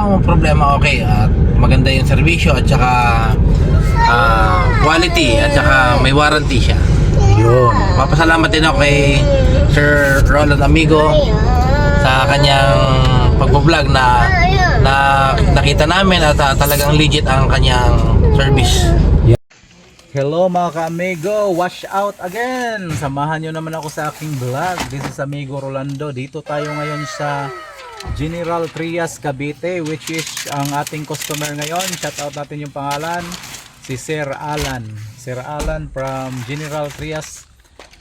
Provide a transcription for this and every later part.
walang problema, okay. At maganda yung serbisyo at saka quality at saka may warranty siya. Yun. Papasalamat din ako kay Sir Roland Amigo sa kanyang pagbo-vlog na nakita namin at talagang legit ang kanyang service. Hello mga ka-amigo, wash out again. Samahan nyo naman ako sa aking vlog. This is Amigo Rolando. Dito tayo ngayon sa General Trias, Cavite, which is ang ating customer ngayon. Shout out natin yung pangalan, si Sir Alan. Sir Alan from General Trias.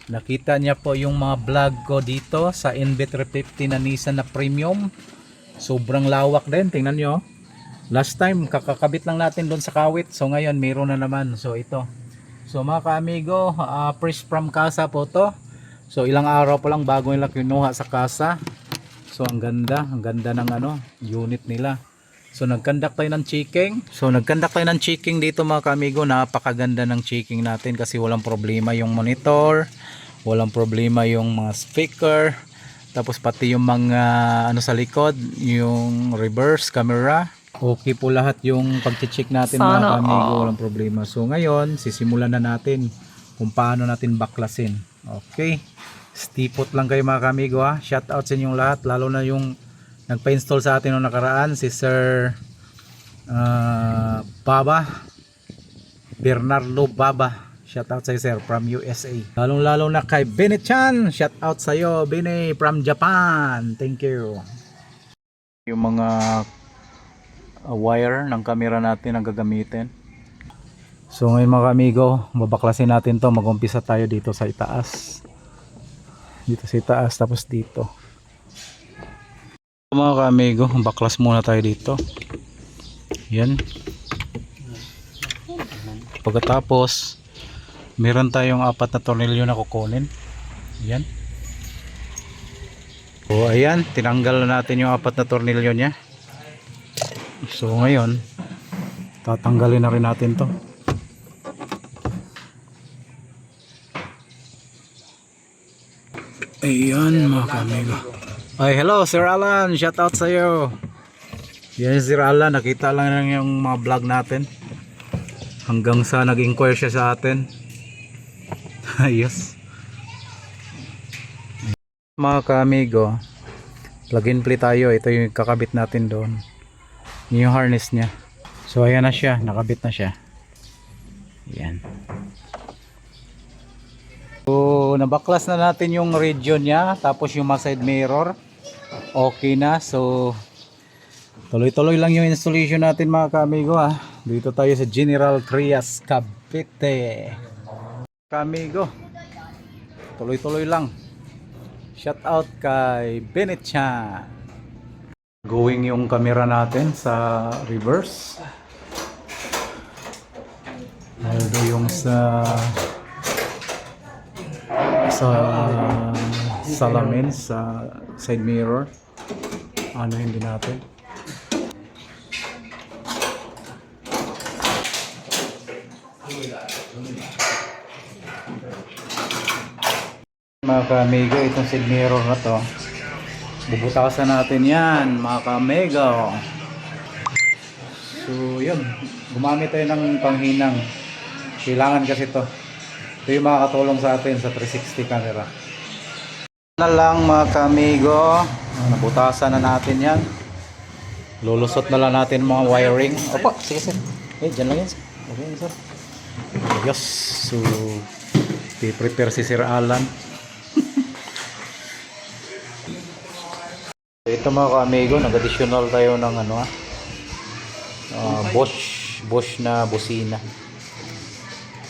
Nakita niya po yung mga vlog ko dito sa NB350 na Nissan na premium. Sobrang lawak din, tingnan nyo. Last time kakakabit lang natin doon sa kawit, so ngayon mayroon na naman. So ito, so mga ka-amigo, fresh from casa po to. So ilang araw pa lang bago nila kinuha sa casa. So ang ganda ng unit nila. So nag-conduct tayo ng checking. Dito mga ka-amigo. Napakaganda ng checking natin kasi walang problema yung monitor, walang problema yung mga speaker, tapos pati yung mga sa likod, yung reverse camera. Okay po lahat yung pag-check natin mga ka-amigo, walang problema. So ngayon, sisimulan na natin kung paano natin baklasin. Okay, stipot lang kayo mga ka-amigo ha. Shout out sa inyong lahat, lalo na yung nagpa-install sa atin noong nakaraan, si Sir Bernardo Baba. Shout out sa iyo, sir, from USA. Lalong lalo na kay Bene Chan. Shout out sa iyo, Bene, from Japan. Thank you. Yung mga wire ng camera natin ang gagamitin. So ngayon mga amigo, babaklasin natin to. Mag-umpisa tayo dito sa itaas. Dito sa itaas, tapos dito. Mga amigo, baklas muna tayo dito. Yan. Pagkatapos, meron tayong 4 na tornilyo na kukunin. Yan. So ayan, tinanggal na natin yung 4 na tornilyo niya. So ngayon, tatanggalin na rin natin to. Ayan mga ka-amigo. Ay, hello Sir Alan, shout out sa iyo. Yan Sir Alan, nakita lang yung mga vlog natin. Hanggang sa nag-inquire siya sa atin. Ayos. Mga ka-amigo, plug and play tayo. Ito yung kakabit natin doon. Yung harness niya. So ayan na siya, nakabit na siya. Yan. So nabaklas na natin yung radio niya, tapos yung mga side mirror okay na. So tuloy-tuloy lang yung installation natin mga ka-amigo ha. Dito tayo sa General Trias, Cavite. Ka-amigo, tuloy-tuloy lang. Shout out kay Bene Chan. Going yung camera natin sa reverse. Although yung sa salamin, sa side mirror, hindi natin. Mga ka-amigo, itong side mirror na to, bubutasan natin yan mga ka-amigo. So yun, gumamit tayo ng panghinang. Kailangan kasi to. Ito yung makakatulong sa atin sa 360 camera. Na lang mga ka-amigo, nabutasan na natin yan. Lulusot na lang natin mga wiring. Opo, sige sir. Dyan lang yan sir. Okay yan sir. Yes. So prepare si Sir Alan. Ito mga ka-amigo, nag-additional tayo ng Bosch na busina.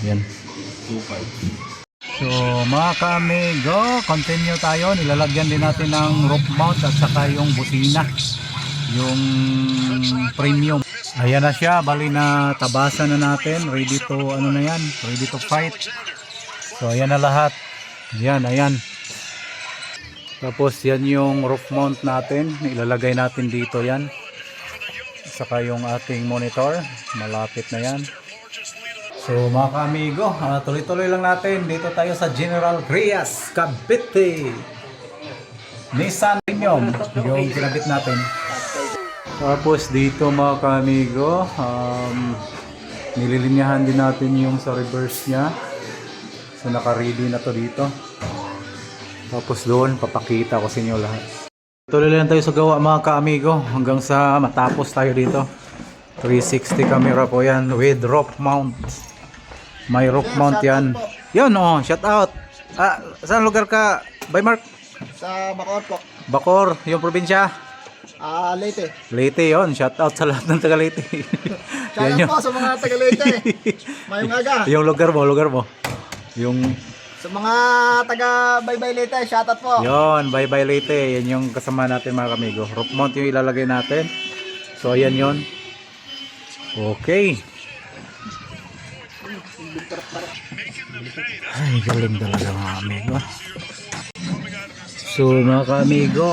Yan. So mga ka-amigo, continue tayo. Nilalagyan din natin ng roof mount at saka yung busina, yung premium. Ayan na siya, bali na tabasan na natin. Ready to ready to fight. So ayan na lahat. Ayan. Tapos yan yung roof mount natin, ilalagay natin dito yan. Saka yung ating monitor, malapit na yan. So mga ka-amigo, tuloy-tuloy lang natin. Dito tayo sa General Trias, Cavite. Nissan Premium yung kinabit natin. Tapos dito mga kamigo, nililinyahan din natin yung sa reverse niya. So naka-ready na to dito. Tapos doon, papakita ko sa inyo lahat. Tuloy lang tayo sa gawa mga ka-amigo hanggang sa matapos tayo dito. 360 camera po yan with rope mount. May rope mount yan. Yun oh, shout out. Saan lugar ka, Baymark? Sa Bacoor po. Bacor, yung probinsya? Leyte. Leyte yon, shout out sa lahat ng taga Leyte. Shout out po sa mga taga Leyte. Mayong aga. Yung lugar mo. Yung Sa mga taga Baybay Leyte, shout out po. yon, bye Leyte. Yan yung kasama natin mga kamigo. Rope mount yung ilalagay natin. So ayan yon. Okay. Ay, galing talaga mga amigo. So mga ka-amigo,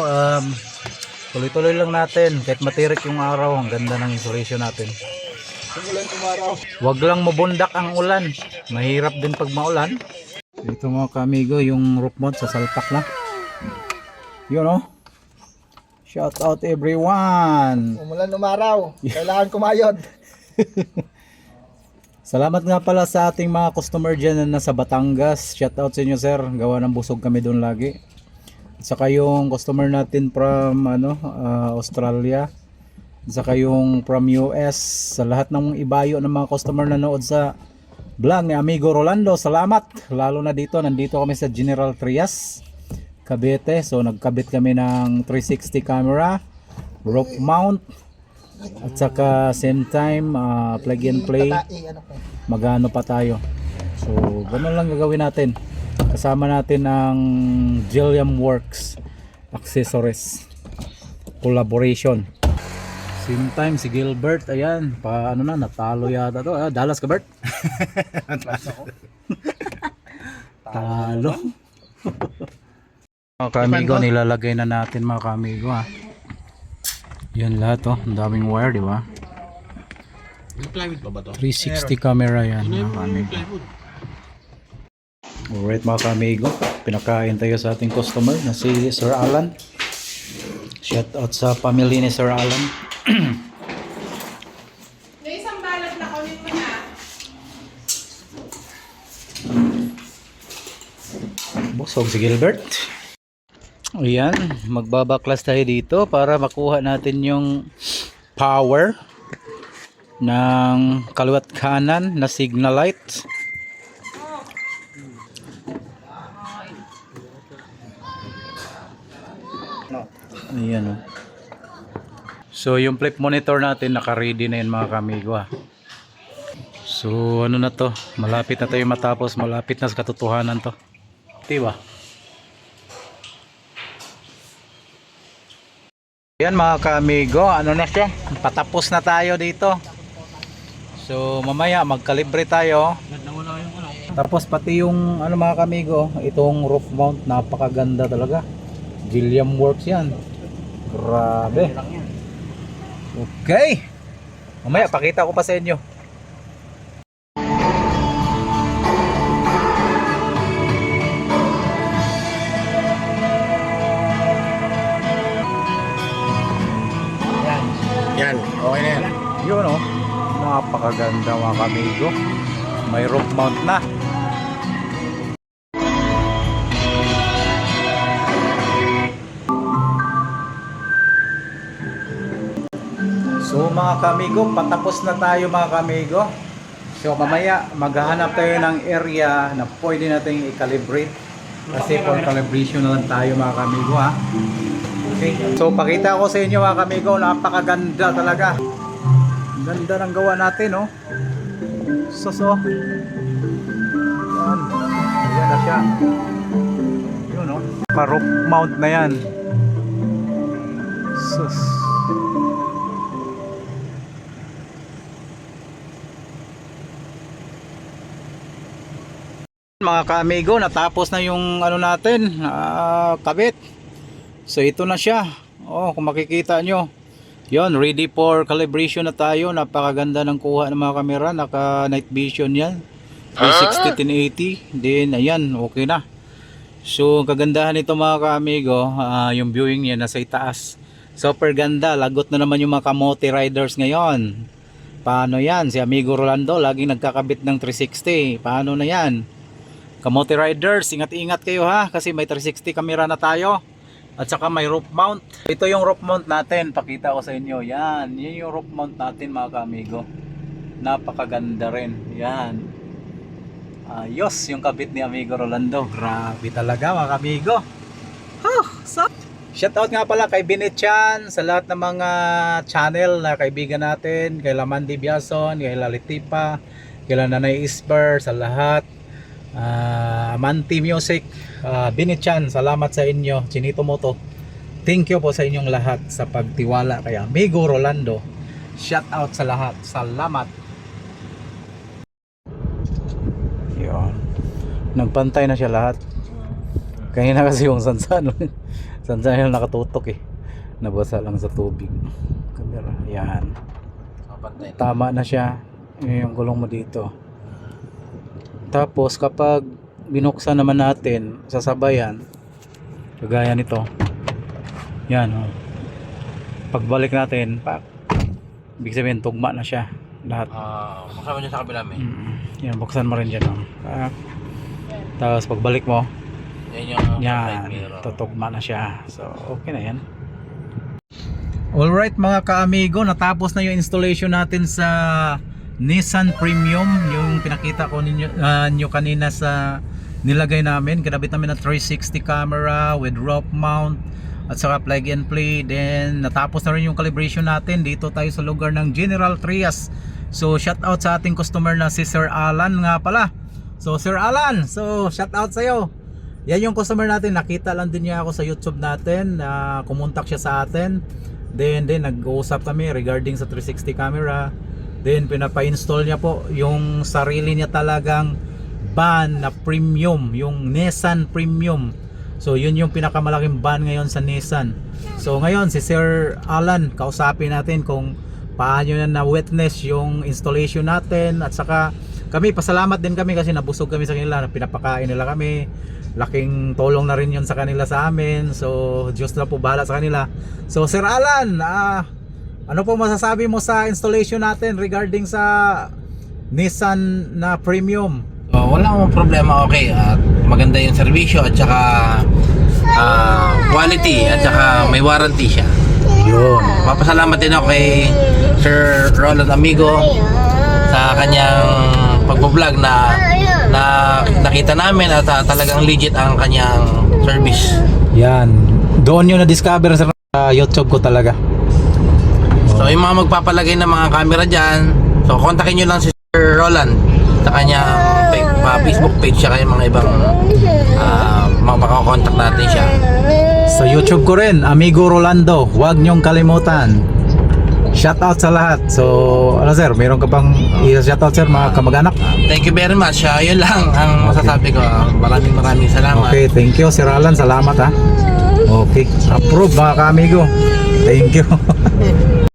tuloy-tuloy lang natin. Kahit matirik yung araw, ang ganda ng insulation natin. Umulan umaraw. Wag lang mabundak ang ulan. Mahirap din pag maulan. Dito mga ka-amigo, yung roof mount sa salpak na. Yun oh. Shout out everyone. Umulan umaraw. Kailangan kumayod. Salamat nga pala sa ating mga customer dyan na nasa Batangas. Shout out sa inyo sir. Gawa ng busog kami doon lagi. At saka yung customer natin from Australia. At saka yung from US. Sa lahat ng ibayo ng mga customer na nanood sa vlog ni Amigo Rolando. Salamat. Lalo na dito. Nandito kami sa General Trias, Cavite. So nagkabit kami ng 360 camera, rope mount. At saka same time plug and play. Magano pa tayo. So ganun lang gagawin natin. Kasama natin ang Gilliam Works Accessories collaboration. Same time si Gilbert, ayan, paano na, natalo yata to. Dallas ka Bert? Talo. Mga kamigo, nilalagay na natin mga kamigo ha. Yan lahat oh, ang daming wire, di ba? 360 camera yan mga kamigo. Alright mga kamigo, pinakain tayo sa ating customer na si Sir Alan. Shout out sa family ni Sir Alan. May isang balat na kunin mo na. Busog si Gilbert. Ayan, magbabaklas tayo dito para makuha natin yung power ng kaliwat kanan na signal light. Ayan o. So yung flip monitor natin naka-ready na yan mga kamigo ha. So ano na to, malapit na tayo matapos, malapit na sa katotohanan to. Diba? Yan mga ka-amigo, ano na siya? Patapos na tayo dito. So mamaya magkalibre tayo. Tapos pati yung ano mga ka-amigo, itong roof mount napakaganda talaga. Gilliam Works yan. Grabe. Okay. Mamaya pakita ko pa sa inyo. Yan, okay na yan. Yun oh, napakaganda mga kamigo. May roof mount na. So mga kamigo, patapos na tayo mga kamigo. So mamaya maghahanap tayo ng area na pwede nating i-calibrate. Kasi for calibration na lang tayo mga kamigo ha. Okay. So pakita ko sa inyo mga kamigo, napakaganda talaga. Ganda ng gawa natin oh. So yan. Ayan na siya. Yun oh. Pa-roof mount na yan. Sus. Mga ka-amigo, natapos na yung ano natin, kabit. So ito na siya. Oh, kung makikita nyo. Yon, ready for calibration na tayo. Napakaganda ng kuha ng mga kamera. Naka night vision yan. 360 1080. Then ayan, okay na. So kagandahan nito mga ka-amigo, yung viewing niya nasa itaas. Super ganda. Lagot na naman yung mga kamote riders ngayon. Paano yan? Si Amigo Rolando laging nagkakabit ng 360. Paano na yan? Kamote riders, ingat-ingat kayo ha, kasi may 360 camera na tayo. At saka may roof mount. Ito yung roof mount natin. Pakita ko sa inyo. Yan. Yan yung roof mount natin mga ka-amigo. Napakaganda rin. Yan. Ayos yung kabit ni Amigo Rolando. Grabe talaga mga ka-amigo. Shoutout nga pala kay Binetchan, sa lahat ng mga channel na kaibigan natin, kay Lamandi Biason, kay Lalitipa, kay Nanay Isper, sa lahat. Amanti Music, Binetchan, salamat sa inyo. Chinito Moto, thank you po sa inyong lahat sa pagtiwala kay Amigo Rolando. Shoutout sa lahat, salamat. Yun, nagpantay na siya lahat. Kanina kasi yung sansan yung nakatutok nabasa lang sa tubig camera. Yan, tama na siya. Yung gulong mo dito. Tapos kapag binuksan naman natin, sasabayan kagaya nito. Yan pagbalik natin, ibig sabihin tugma na siya lahat. Buksan mo dyan sa kabila may. Yan, buksan mo rin dyan tapos pagbalik mo, yan, tutugma na siya. So okay na yan. Alright mga ka-amigo, natapos na yung installation natin sa Nissan Premium, yung pinakita ko nyo kanina sa nilagay namin. Kinabit namin na 360 camera with roof mount at saka plug and play. Then natapos na rin yung calibration natin. Dito tayo sa lugar ng General Trias. So shout out sa ating customer na si Sir Alan nga pala. So Sir Alan, so shout out sa'yo. Yan yung customer natin, nakita lang din niya ako sa YouTube natin, kumontak siya sa atin. Then nag-uusap kami regarding sa 360 camera. Then pinapa-install niya po yung sarili niya talagang van na premium, yung Nissan Premium. So yun yung pinakamalaking van ngayon sa Nissan. So ngayon si Sir Alan, kausapin natin kung paano na witness yung installation natin. At saka kami, pasalamat din kami kasi nabusog kami sa kanila, pinapakain nila kami. Laking tulong na rin yun sa kanila sa amin. So Diyos na po bahala sa kanila. So Sir Alan, ano po masasabi mo sa installation natin regarding sa Nissan na Premium? Wala akong problema, okay. At maganda yung serbisyo at saka quality at saka may warranty siya. Yun. Papasalamat din ako kay Sir Roland Amigo sa kanyang pagbo-vlog na nakita namin at talagang legit ang kanyang service. Yan. Doon yung na-discover sa YouTube ko talaga. So yung mga magpapalagay ng mga camera dyan, so kontakin nyo lang si Sir Roland sa kanyang Facebook page siya, yung mga ibang makakontak natin siya. Sa YouTube ko rin, Amigo Rolando, huwag nyong kalimutan. Shoutout sa lahat. So ano sir, meron ka pang i-shoutout sir mga kamag-anak? Thank you very much. Yun lang ang masasabi ko. Maraming salamat. Okay, thank you Sir Alan, salamat ha. Okay, approve mga ka-amigo. Thank you.